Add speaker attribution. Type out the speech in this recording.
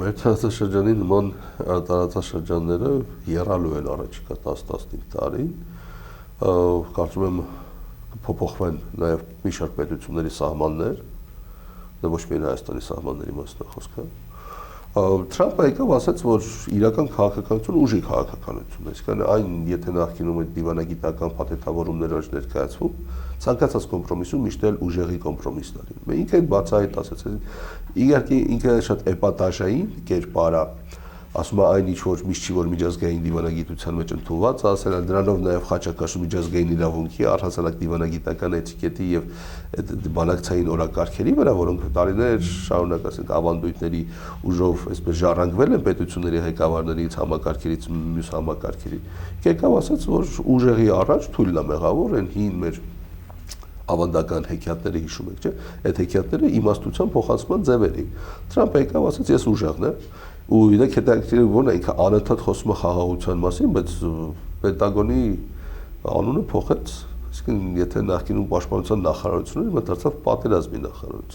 Speaker 1: Մեր տարածաշրջանի նման տարածաշրջանները եռալու են առաջիկա 10-15 տարին, կարծում եմ փոփոխվեն նաև մի շարք պետությունների սահմաններ, ոչ միայն Հայաստանի սահմանների մասն է խոսքը։ Թրամփը եկավ ասաց, որ իրական քաղաքականությունը ուժի քաղաքականություն է, այսինքն այն, եթե նախկինում այդ դիվանագիտական փաթեթավորումներ էր ներկայացվում, ցանկացած կոմպրոմիսում միշտ էլ ուժեղի կոմպրոմիսն էր։ Մենք ինքը այդ բացահայտ ասաց, իհարկե ինքը շատ էպատաժային կերպար է, ասում է այն ինչ որ միշտ չի որ միջազգային դիվանագիտության մեջ ընդունված, ասել են դրանով նաև խաչակաշու միջազգային իրավունքի առհասարակ դիվանագիտական էթիկետի եւ այդ բանակցային օրակարգերի վրա, որոնք տարիներ շարունակ ասենք ավանդույթների ուժով այսպես ժառանգվել են պետությունների ղեկավարներից, համակարգերից մյուս համակարգերի։ Եկավ ասաց, որ ուժեղի առաջ թույլն է մեղավոր, այն հին մեր ավանդական հեքիաթները հիշում եք, չէ՞, այդ հեքիաթները իմաստության փոխանցման ձևեր էին։ Թրամփը եկավ ասաց, ես ուժեղն եմ, ու իրենք հետաքրքիր ո՞րն է, ինքը անընդհատ խոսում է խաղաղության մասին, բայց Պենտագոնի անունը փոխեց, այսինքն եթե նախկինում պաշտպանության նախարարություն էր, հիմա դարձավ պատերազմի նախարարություն։